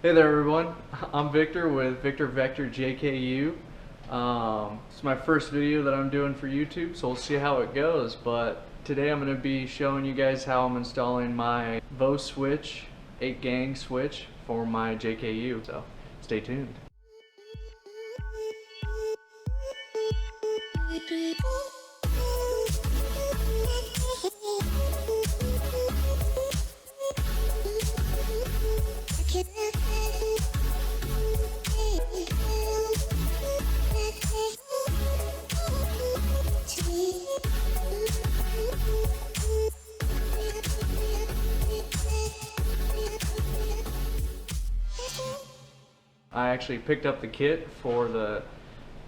Hey there everyone, I'm Victor with Victor Vector JKU. It's my first video that I'm doing for YouTube, so we'll see how it goes. But today I'm going to be showing you guys how I'm installing my VoSwitch 8-gang switch for my JKU, so stay tuned. I actually picked up the kit for the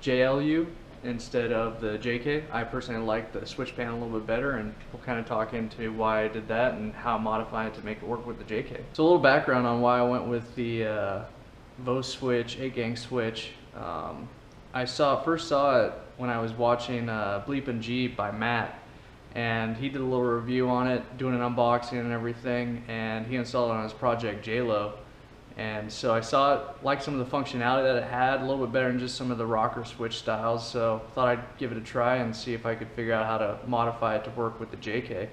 JLU instead of the JK. I personally like the switch panel a little bit better, and we'll kind of talk into why I did that and how I modified it to make it work with the JK. So a little background on why I went with the VoSwitch 8-gang switch. I first saw it when I was watching Bleepin Jeep by Matt, and he did a little review on it, doing an unboxing and everything, and he installed it on his Project JLO. And so I saw it, liked some of the functionality that it had, a little bit better than just some of the rocker switch styles, so thought I'd give it a try and see if I could figure out how to modify it to work with the JK.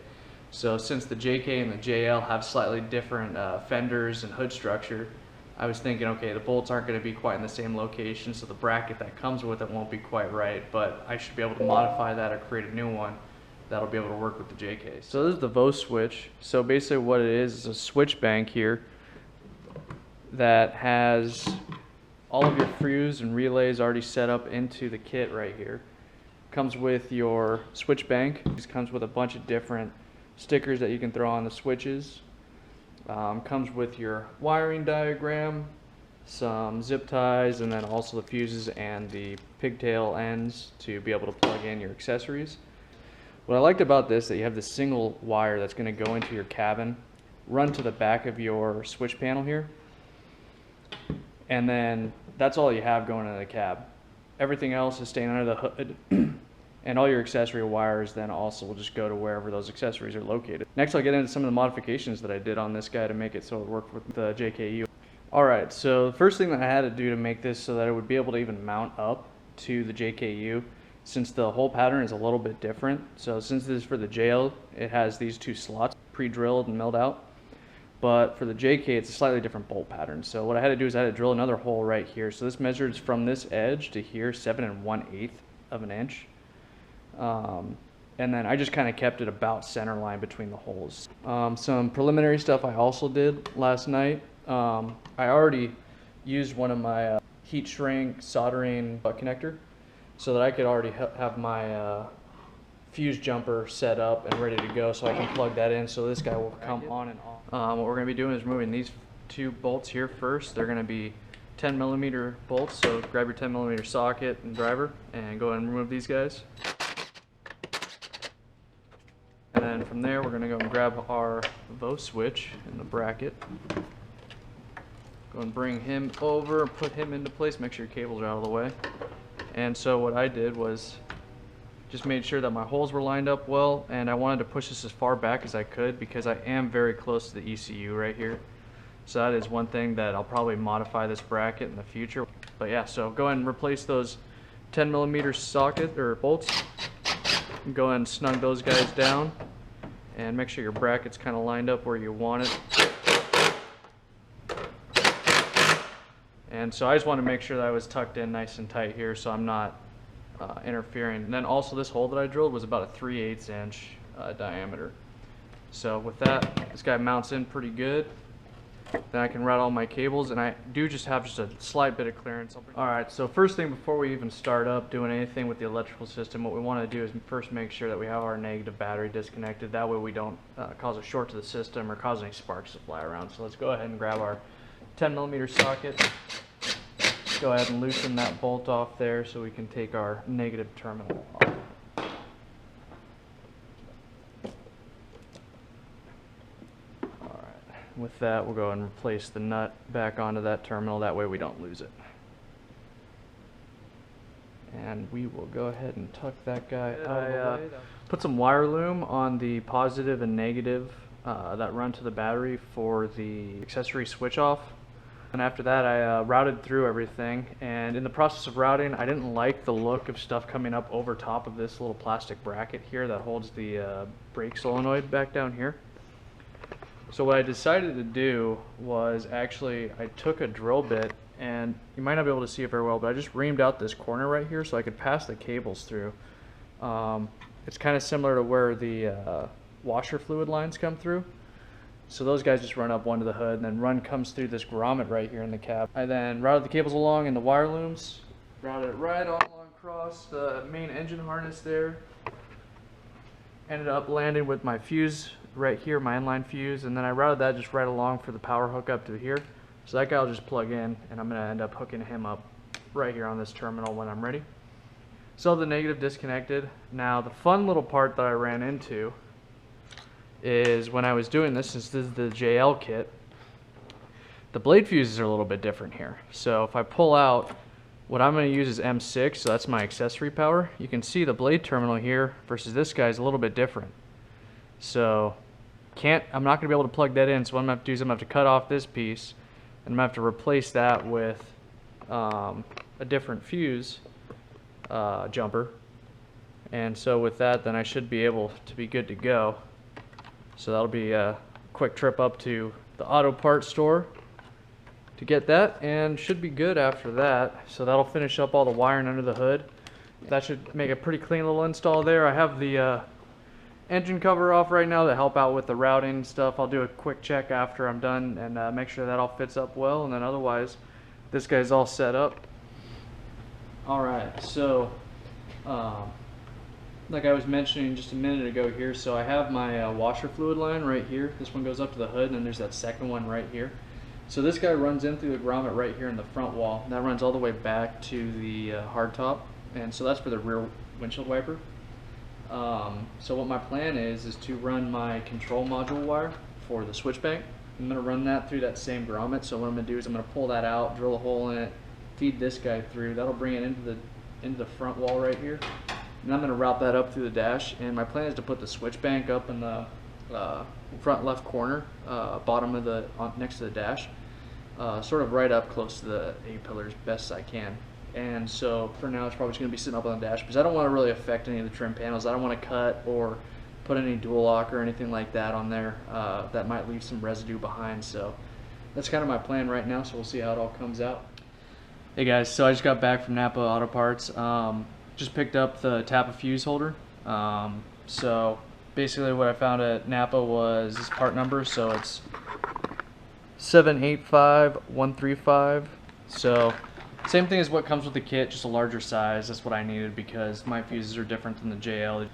So since the JK and the JL have slightly different fenders and hood structure, I was thinking, okay, the bolts aren't going to be quite in the same location, so the bracket that comes with it won't be quite right, but I should be able to modify that or create a new one that'll be able to work with the JK. So this is the VoSwitch. So basically what it is a switch bank here that has all of your fuse and relays already set up into the kit right here. Comes with your switch bank. This comes with a bunch of different stickers that you can throw on the switches. Comes with your wiring diagram, some zip ties, and then also the fuses and the pigtail ends to be able to plug in your accessories. What I liked about this is that you have this single wire that's going to go into your cabin, run to the back of your switch panel here, and then that's all you have going into the cab. Everything else is staying under the hood, and all your accessory wires then also will just go to wherever those accessories are located. Next I'll get into some of the modifications that I did on this guy to make it so it worked with the JKU. Alright, so the first thing that I had to do to make this so that it would be able to even mount up to the JKU, since the hole pattern is a little bit different. So since this is for the JL, it has these two slots pre-drilled and milled out. But for the JK, it's a slightly different bolt pattern. So what I had to do is I had to drill another hole right here. So this measures from this edge to here 7 1/8 of an inch. And then I just kind of kept it about center line between the holes. Some preliminary stuff I also did last night. I already used one of my heat shrink soldering butt connector so that I could already have my fuse jumper set up and ready to go, so I can plug that in so this guy will come on and off. What we're going to be doing is removing these two bolts here first. They're going to be 10mm bolts, so grab your 10mm socket and driver and go ahead and remove these guys. And then from there we're going to go and grab our VoSwitch in the bracket. Go and bring him over, put him into place, make sure your cables are out of the way. And so what I did was just made sure that my holes were lined up well, and I wanted to push this as far back as I could because I am very close to the ECU right here. So that is one thing that I'll probably modify this bracket in the future. But yeah, so go ahead and replace those 10mm socket or bolts. Go ahead and snug those guys down and make sure your bracket's kind of lined up where you want it. And so I just want to make sure that I was tucked in nice and tight here so I'm not interfering. And then also this hole that I drilled was about a 3/8 inch diameter. So with that, this guy mounts in pretty good. Then I can route all my cables, and I do just have a slight bit of clearance. Alright, so first thing before we even start up doing anything with the electrical system, what we want to do is first make sure that we have our negative battery disconnected. That way we don't cause a short to the system or cause any sparks to fly around. So let's go ahead and grab our 10mm socket. Go ahead and loosen that bolt off there so we can take our negative terminal off. Alright, with that we'll go and replace the nut back onto that terminal, that way we don't lose it. And we will go ahead and tuck that guy out of the way. Put some wire loom on the positive and negative that run to the battery for the accessory switch off. And after that, I routed through everything, and in the process of routing, I didn't like the look of stuff coming up over top of this little plastic bracket here that holds the brake solenoid back down here. So what I decided to do was actually, I took a drill bit, and you might not be able to see it very well, but I just reamed out this corner right here so I could pass the cables through. It's kind of similar to where the washer fluid lines come through. So those guys just run up one to the hood, and then run comes through this grommet right here in the cab. I then routed the cables along in the wire looms, routed it right along across the main engine harness there. Ended up landing with my fuse right here, my inline fuse, and then I routed that just right along for the power hookup to here. So that guy will just plug in, and I'm going to end up hooking him up right here on this terminal when I'm ready. So the negative disconnected. Now the fun little part that I ran into is when I was doing this, since this is the JL kit, the blade fuses are a little bit different here. So if I pull out, what I'm going to use is M6, so that's my accessory power. You can see the blade terminal here versus this guy is a little bit different. So I'm not going to be able to plug that in, so what I'm going to have to do is I'm going to have to cut off this piece, and I'm going to have to replace that with a different fuse jumper. And so with that, then I should be able to be good to go. So that'll be a quick trip up to the auto parts store to get that, and should be good after that. So that'll finish up all the wiring under the hood. That should make a pretty clean little install there. I have the engine cover off right now to help out with the routing stuff. I'll do a quick check after I'm done and make sure that all fits up well, and then otherwise this guy's all set up. Alright, so like I was mentioning just a minute ago here, so I have my washer fluid line right here. This one goes up to the hood, and then there's that second one right here. So this guy runs in through the grommet right here in the front wall, and that runs all the way back to the hardtop, and so that's for the rear windshield wiper. So what my plan is to run my control module wire for the switch bank. I'm going to run that through that same grommet. So what I'm going to do is I'm going to pull that out, drill a hole in it, feed this guy through. That'll bring it into the front wall right here. And I'm going to route that up through the dash, and my plan is to put the switch bank up in the front left corner, bottom of the next to the dash, sort of right up close to the A-pillars best I can. And so for now it's probably just going to be sitting up on the dash because I don't want to really affect any of the trim panels. I don't want to cut or put any dual lock or anything like that on there that might leave some residue behind. So that's kind of my plan right now, so we'll see how it all comes out. Hey guys, so I just got back from Napa Auto Parts. Just picked up the Tapa fuse holder. So basically what I found at Napa was this part number, so it's 785135. So same thing as what comes with the kit, just a larger size. That's what I needed because my fuses are different than the JL.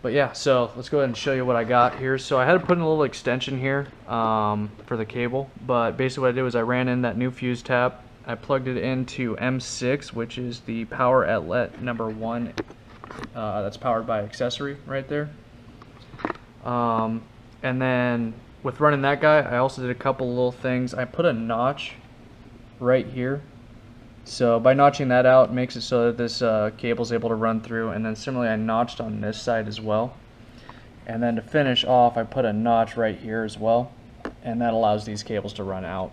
But yeah, so let's go ahead and show you what I got here. So I had to put in a little extension here for the cable, but basically what I did was I ran in that new fuse tap. I plugged it into M6, which is the power outlet number 1. That's powered by accessory right there. And then with running that guy, I also did a couple little things. I put a notch right here. So by notching that out, it makes it so that this cable is able to run through. And then similarly, I notched on this side as well. And then to finish off, I put a notch right here as well. And that allows these cables to run out.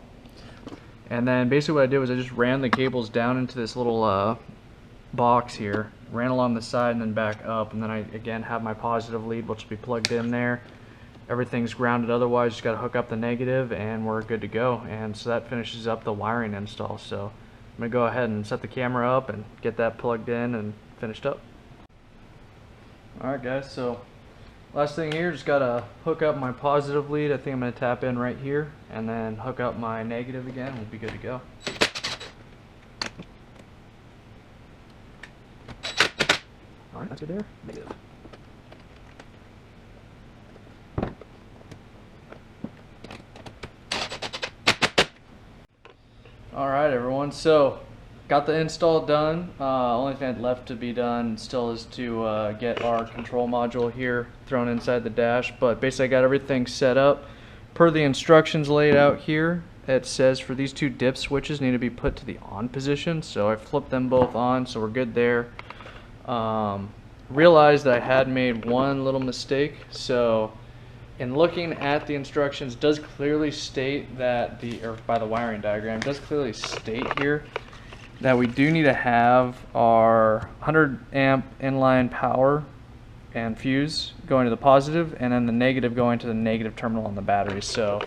And then basically what I did was I just ran the cables down into this little box here, ran along the side and then back up, and then I again have my positive lead which will be plugged in there. Everything's grounded otherwise, just got to hook up the negative and we're good to go. And so that finishes up the wiring install. So I'm going to go ahead and set the camera up and get that plugged in and finished up. Alright guys, so last thing here, just got to hook up my positive lead. I think I'm going to tap in right here and then hook up my negative again. We'll be good to go. Alright, that's good there. Negative. Alright everyone, so got the install done. Only thing left to be done still is to get our control module here thrown inside the dash, but basically I got everything set up per the instructions laid out here. It says for these two dip switches need to be put to the on position, so I flipped them both on, so we're good there. Realized that I had made one little mistake, so in looking at the instructions, does clearly state that or by the wiring diagram, does clearly state here that we do need to have our 100 amp inline power and fuse going to the positive, and then the negative going to the negative terminal on the battery. So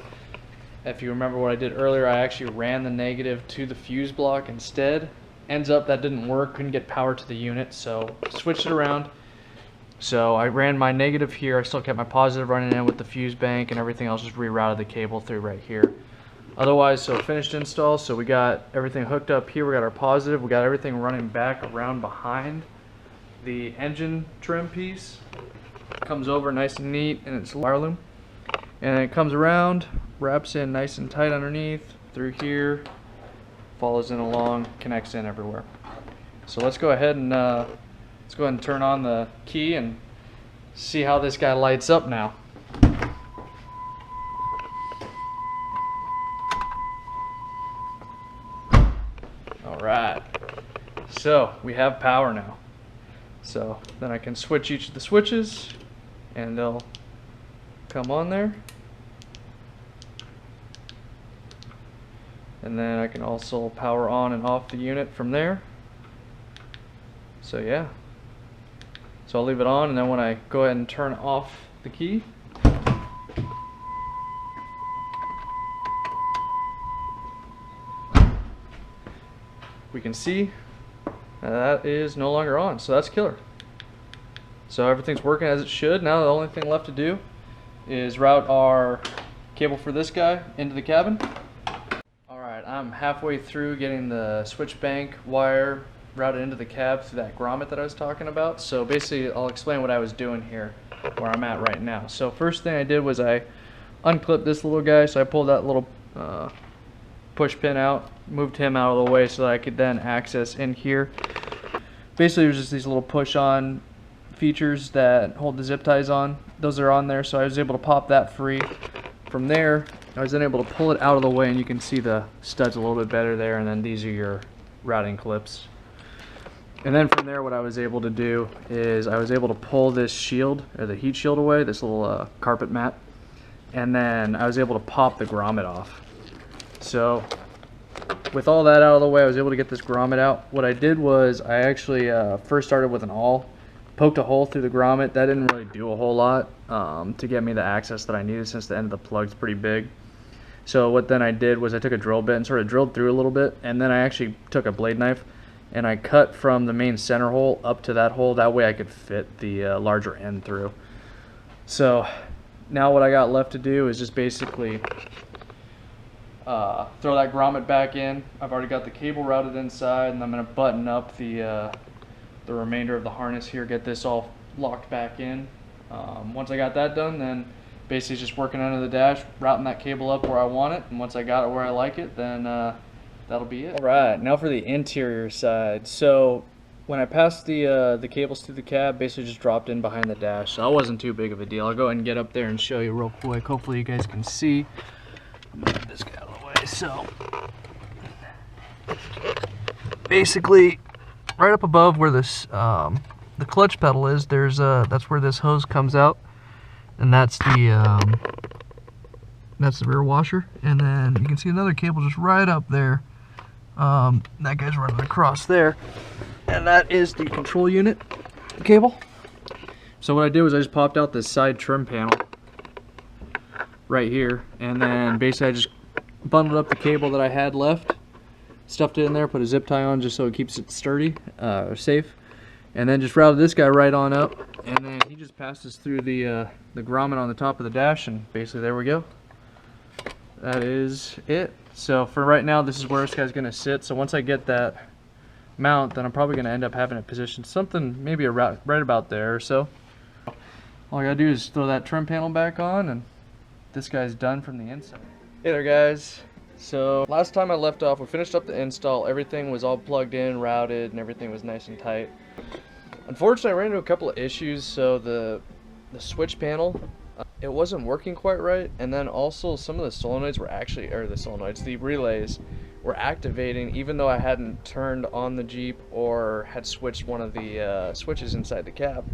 if you remember what I did earlier, I actually ran the negative to the fuse block instead. Ends up that didn't work, couldn't get power to the unit, so switched it around. So I ran my negative here, I still kept my positive running in with the fuse bank and everything else, just rerouted the cable through right here. Otherwise, so finished install, so we got everything hooked up here, we got our positive, we got everything running back around behind the engine trim piece. Comes over nice and neat in its wire loom. And then it comes around, wraps in nice and tight underneath, through here, follows in along, connects in everywhere. So let's go ahead and turn on the key and see how this guy lights up now. Alright, so we have power now. So then I can switch each of the switches and they'll come on there. And then I can also power on and off the unit from there. So yeah. So I'll leave it on, and then when I go ahead and turn off the key, we can see that is no longer on. So that's killer. So everything's working as it should. Now the only thing left to do is route our cable for this guy into the cabin. Alright, I'm halfway through getting the switch bank wire routed into the cab through that grommet that I was talking about. So basically I'll explain what I was doing here, where I'm at right now. So first thing I did was I unclipped this little guy, so I pulled that little push pin out, moved him out of the way so that I could then access in here. Basically there's just these little push on features that hold the zip ties on. Those are on there, so I was able to pop that free. From there I was then able to pull it out of the way, and you can see the studs a little bit better there, and then these are your routing clips. And then from there what I was able to do is I was able to pull this shield, or the heat shield, away, this little carpet mat, and then I was able to pop the grommet off. So with all that out of the way, I was able to get this grommet out. What I did was I actually first started with an awl, poked a hole through the grommet. That didn't really do a whole lot to get me the access that I needed, since the end of the plug's pretty big. So what then I did was I took a drill bit and sort of drilled through a little bit, and then I actually took a blade knife and I cut from the main center hole up to that hole. That way I could fit the larger end through. So now what I got left to do is just basically throw that grommet back in. I've already got the cable routed inside, and I'm going to button up the remainder of the harness here, get this all locked back in. Once I got that done, then basically just working under the dash, routing that cable up where I want it, and once I got it where I like it, then that'll be it. Alright, now for the interior side. So when I passed the cables through the cab, basically just dropped in behind the dash, so that wasn't too big of a deal. I'll go ahead and get up there and show you real quick. Hopefully you guys can see. Move this guy out of the way. So basically right up above where this the clutch pedal is, there's that's where this hose comes out, and that's the rear washer. And then you can see another cable just right up there. That guy's running across there, and that is the control unit cable. So what I did was I just popped out this side trim panel right here, and then basically I just bundled up the cable that I had left, stuffed it in there, put a zip tie on just so it keeps it sturdy, safe, and then just routed this guy right on up, and then he just passes through the grommet on the top of the dash, and basically there we go. That is it. So for right now, this is where this guy's going to sit. So once I get that mount, then I'm probably going to end up having it positioned something maybe right about there or so. All I got to do is throw that trim panel back on, and this guy's done from the inside. Hey there guys. So last time I left off, we finished up the install. Everything was all plugged in, routed, and everything was nice and tight. Unfortunately, I ran into a couple of issues. So the switch panel, it wasn't working quite right, and then also some of the solenoids were actually, the relays were activating even though I hadn't turned on the Jeep or had switched one of the switches inside the cab.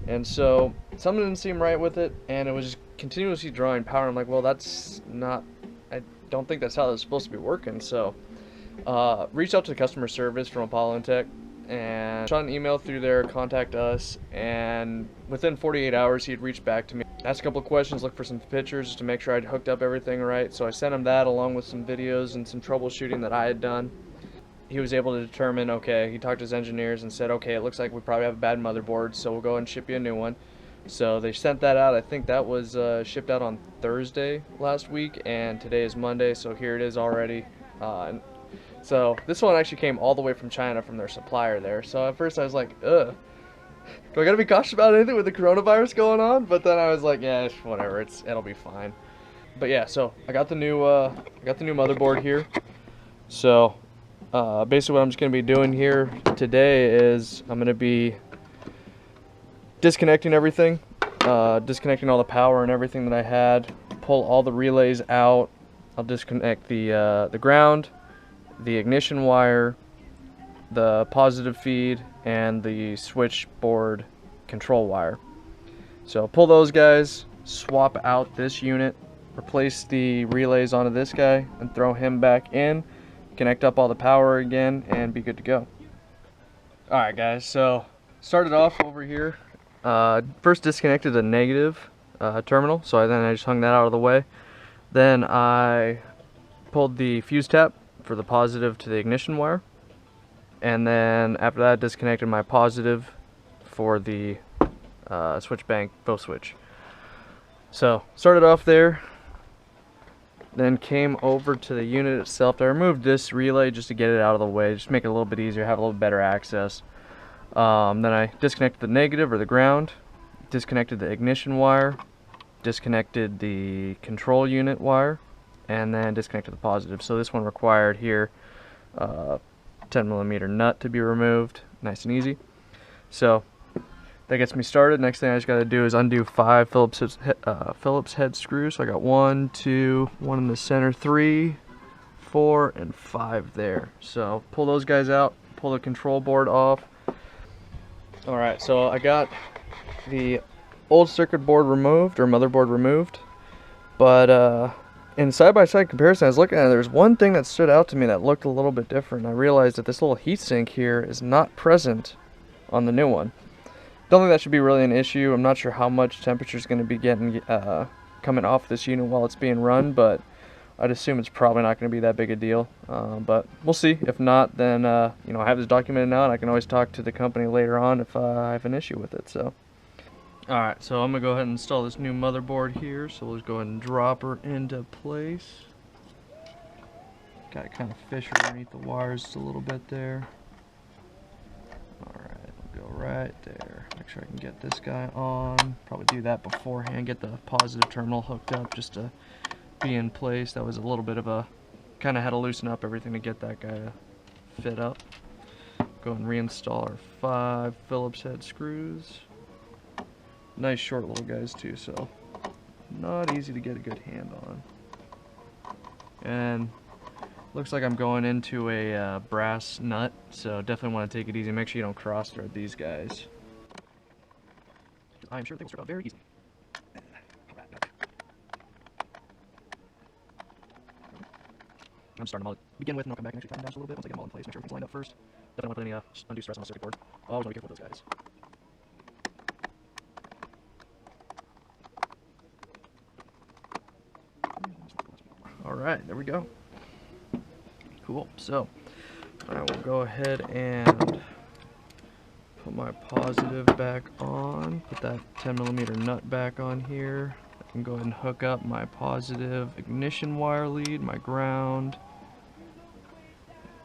And so something didn't seem right with it, and it was just continuously drawing power. I'm like, well, that's not, I don't think that's how it's supposed to be working. So reached out to customer service from Apollo Tech and shot an email through there, contact us, and within 48 hours he'd reached back to me, asked a couple of questions, looked for some pictures just to make sure I'd hooked up everything right. So I sent him that along with some videos and some troubleshooting that I had done. He was able to determine, okay, he talked to his engineers and said, okay, it looks like we probably have a bad motherboard, so we'll go ahead and ship you a new one. So they sent that out. I think that was shipped out on Thursday last week, and today is Monday, so here it is already. So this one actually came all the way from China from their supplier there. So at first I was like, ugh, do I gotta be cautious about anything with the coronavirus going on? But then I was like, yeah, whatever, it'll be fine. But yeah, so I got the new motherboard here. So basically what I'm just going to be doing here today is I'm going to be disconnecting everything, disconnecting all the power and everything that I had, pull all the relays out. I'll disconnect the ground, the ignition wire, the positive feed, and the switchboard control wire. So pull those guys, swap out this unit, replace the relays onto this guy, and throw him back in. Connect up all the power again and be good to go. Alright guys, so started off over here. First disconnected the negative terminal, so then I just hung that out of the way. Then I pulled the fuse tap for the positive to the ignition wire. And then after that disconnected my positive for the switch bank VoSwitch. So started off there. Then came over to the unit itself. I removed this relay just to get it out of the way, just make it a little bit easier, have a little better access. Then I disconnected the negative or the ground, disconnected the ignition wire, disconnected the control unit wire, and then disconnected the positive. So this one required here 10mm nut to be removed, nice and easy. So that gets me started. Next thing I just got to do is undo 5 Phillips head screws. So I got 1, 2, 1 in the center, 3, 4, and 5 there. So pull those guys out, pull the control board off. Alright, so I got the old circuit board removed, or motherboard removed. But in side-by-side comparison, I was looking at it, there's one thing that stood out to me that looked a little bit different. I realized that this little heatsink here is not present on the new one. Don't think that should be really an issue. I'm not sure how much temperature is going to be getting coming off this unit while it's being run, but I'd assume it's probably not going to be that big a deal. But we'll see. If not, then you know, I have this documented now, and I can always talk to the company later on if I have an issue with it. So, all right. So I'm gonna go ahead and install this new motherboard here. So we'll just go ahead and drop her into place. Got to kind of fish underneath the wires just a little bit there. All right. Go right there. Make sure I can get this guy on. Probably do that beforehand. Get the positive terminal hooked up just to be in place. That was a little bit of a, kind of had to loosen up everything to get that guy to fit up. Go and reinstall our 5 Phillips head screws. Nice short little guys too, so not easy to get a good hand on. And looks like I'm going into a brass nut, so definitely want to take it easy. Make sure you don't cross thread these guys. I'm sure things are very easy. I'm starting them all to begin with, and I'll come back and actually tighten down just a little bit once I get them all in place. Make sure everything's lined up first. Definitely want to put any undue stress on the circuit board. Always want to be careful with those guys. Alright, there we go. Cool. So I will go ahead and put my positive back on, put that 10mm nut back on here. I can go ahead and hook up my positive ignition wire lead, my ground,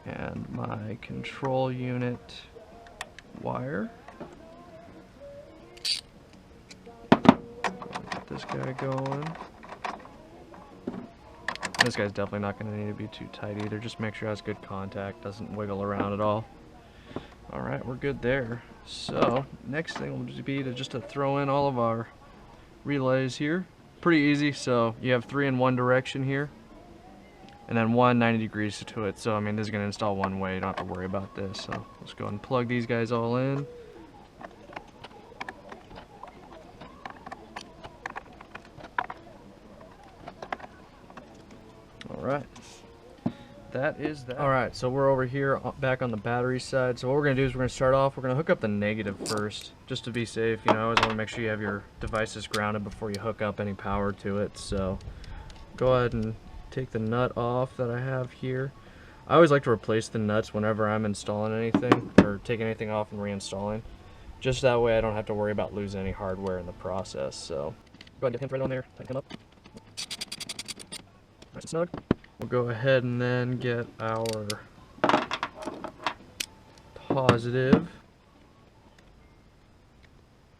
and my control unit wire. Get this guy going. This guy's definitely not going to need to be too tight either. Just make sure it has good contact, doesn't wiggle around at all. Alright, we're good there. So, next thing will just be to throw in all of our relays here. Pretty easy, so you have 3 in one direction here. And then 1 90 degrees to it. So, I mean, this is going to install one way. You don't have to worry about this. So, let's go ahead and plug these guys all in. that is that. Alright, so we're over here back on the battery side. So what we're going to do is we're going to start off, we're going to hook up the negative first, just to be safe. You know, I always want to make sure you have your devices grounded before you hook up any power to it. So go ahead and take the nut off that I have here. I always like to replace the nuts whenever I'm installing anything, or taking anything off and reinstalling. Just that way I don't have to worry about losing any hardware in the process. So go ahead and get him threaded on there, tighten him up. Nice and snug. We'll go ahead and then get our positive.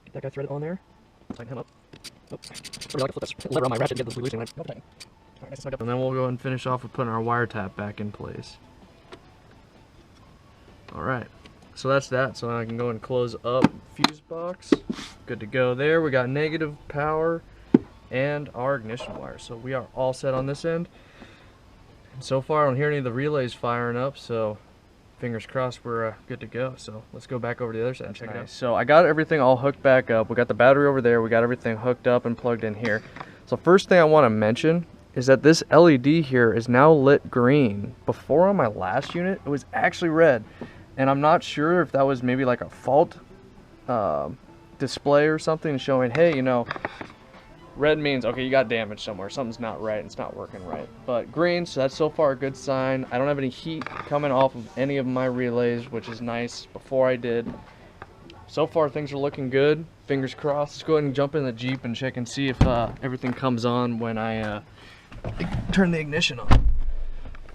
Get that guy threaded on there. Tighten him up. Oops. I like to flip this lever on my ratchet to get this loosening. Right. And then we'll go ahead and finish off with putting our wire tap back in place. Alright, so that's that. So now I can go and close up fuse box. Good to go there. We got negative power and our ignition wire. So we are all set on this end. And so far I don't hear any of the relays firing up, so fingers crossed we're good to go. So let's go back over to the other side and check it out. So I got everything all hooked back up. We got the battery over there. We got everything hooked up and plugged in here. So first thing I want to mention is that this LED here is now lit green. Before on my last unit, it was actually red. And I'm not sure if that was maybe like a fault display or something showing, hey, you know, red means, okay, you got damage somewhere. Something's not right. It's not working right. But green, so that's so far a good sign. I don't have any heat coming off of any of my relays, which is nice. Before I did. So far things are looking good. Fingers crossed. Let's go ahead and jump in the Jeep and check and see if everything comes on when I turn the ignition on.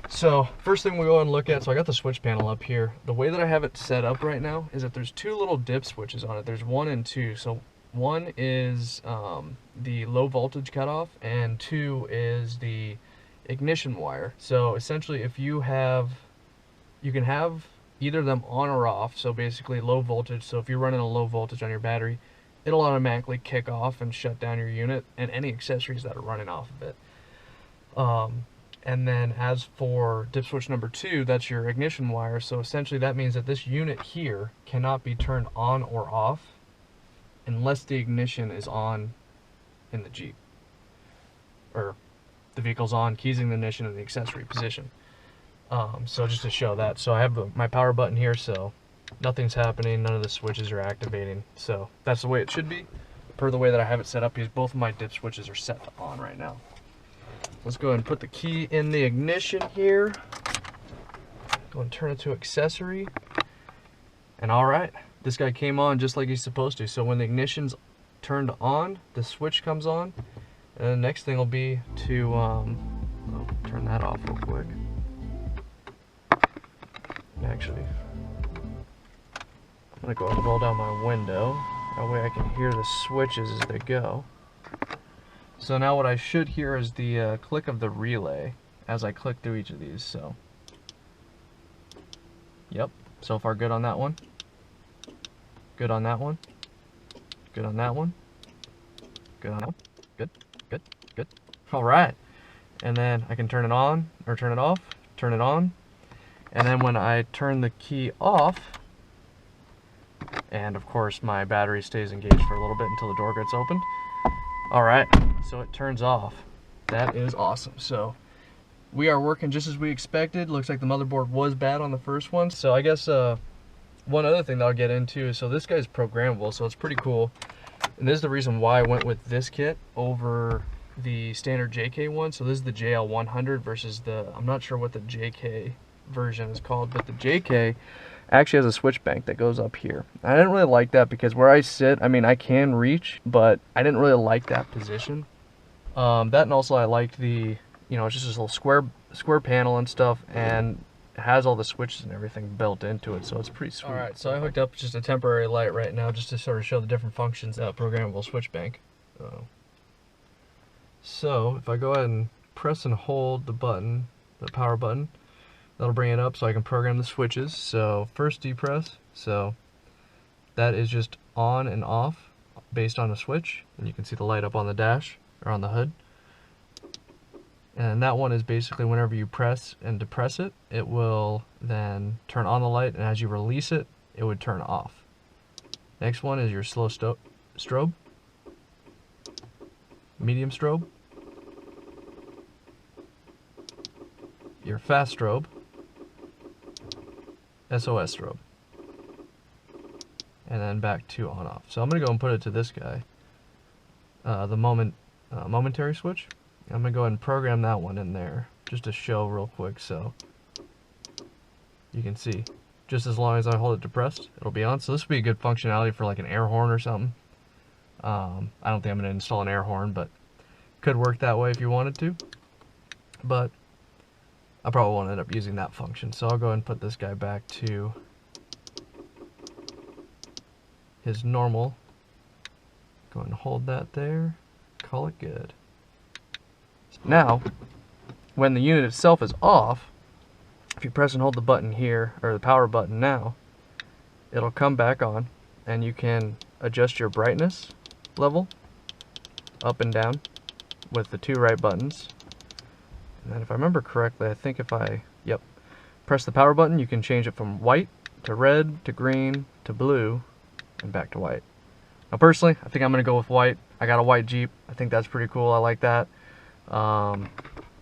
So first thing we go and look at, so I got the switch panel up here. The way that I have it set up right now is that there's two little dip switches on it. There's 1 and 2. So 1 is the low voltage cutoff, and 2 is the ignition wire. So essentially if you can have either of them on or off. So basically low voltage, so if you're running a low voltage on your battery, it'll automatically kick off and shut down your unit and any accessories that are running off of it. And then as for dip switch number 2, that's your ignition wire. So essentially that means that this unit here cannot be turned on or off unless the ignition is on in the Jeep, or the vehicle's on, keys in the ignition in the accessory position. So just to show that, so I have my power button here, so nothing's happening, none of the switches are activating. So that's the way it should be, per the way that I have it set up, because both of my dip switches are set on right now. Let's go ahead and put the key in the ignition here. Go and turn it to accessory. And alright, this guy came on just like he's supposed to. So when the ignition's turned on, the switch comes on. And the next thing will be to turn that off real quick. Actually, I'm gonna go and roll down my window. That way I can hear the switches as they go. So now what I should hear is the click of the relay as I click through each of these. So, yep, so far good on that one. Good on that one. Good on that one. Good on that one. Good, good, good. All right. And then I can turn it on or turn it off, turn it on. And then when I turn the key off, and of course my battery stays engaged for a little bit until the door gets opened. Alright, so it turns off. That is awesome. So we are working just as we expected. Looks like the motherboard was bad on the first one. So I guess one other thing that I'll get into is, so this guy's programmable, so it's pretty cool. And this is the reason why I went with this kit over the standard JK one. So this is the JL100 versus the, I'm not sure what the JK version is called, but the JK actually has a switch bank that goes up here. I didn't really like that because where I sit, I mean, I can reach, but I didn't really like that position. That, and also I liked the, you know, it's just this little square panel and stuff, and it has all the switches and everything built into it, so it's pretty sweet. Alright, so I hooked up just a temporary light right now just to sort of show the different functions of programmable switch bank. So if I go ahead and press and hold the button, the power button, that'll bring it up so I can program the switches. So first depress, so that is just on and off based on a switch, and you can see the light up on the dash or on the hood. And that one is basically whenever you press and depress it, it will then turn on the light, and as you release it, it would turn off. Next one is your slow strobe, medium strobe. your fast strobe, SOS strobe, and then back to on off. So I'm gonna go and put it to this guy, the momentary switch. I'm gonna go ahead and program that one in there just to show real quick, so you can see. Just as long as I hold it depressed, it'll be on. So this would be a good functionality for like an air horn or something. I don't think I'm gonna install an air horn, but could work that way if you wanted to. But I probably won't end up using that function. So I'll go ahead and put this guy back to his normal. Go ahead and hold that there. Call it good. Now, when the unit itself is off, if you press and hold the button here, or the power button now, it'll come back on, and you can adjust your brightness level up and down with the two right buttons. And then if I remember correctly, I think if I, press the power button, you can change it from white to red to green to blue and back to white. Now personally, I think I'm going to go with white. I got a white Jeep. I think that's pretty cool. I like that.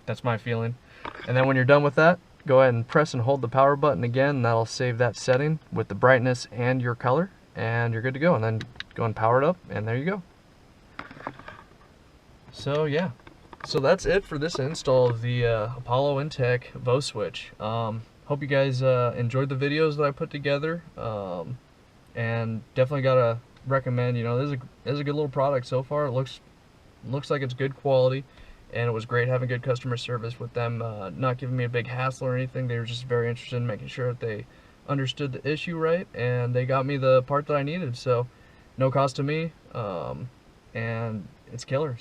That's my feeling. And then when you're done with that, go ahead and press and hold the power button again, and that'll save that setting with the brightness and your color, and you're good to go. And then go and power it up, and there you go. So yeah, so that's it for this install of the Apollo Intech VoSwitch. Hope you guys enjoyed the videos that I put together, and definitely gotta recommend. You know, this is a good little product so far. It looks like it's good quality, and it was great having good customer service with them, not giving me a big hassle or anything. They were just very interested in making sure that they understood the issue right, and they got me the part that I needed. So no cost to me, and it's killer.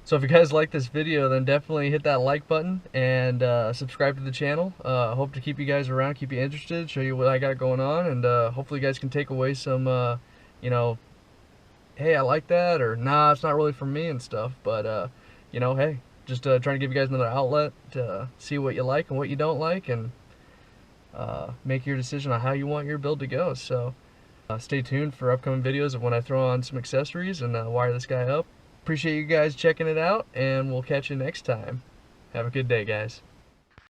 So if you guys like this video, then definitely hit that like button and subscribe to the channel. Hope to keep you guys around, keep you interested, show you what I got going on, and hopefully you guys can take away some, you know, hey, I like that, or nah, it's not really for me and stuff. But you know, hey, just trying to give you guys another outlet to see what you like and what you don't like, and make your decision on how you want your build to go. So stay tuned for upcoming videos of when I throw on some accessories and wire this guy up. Appreciate you guys checking it out, and we'll catch you next time. Have a good day, guys.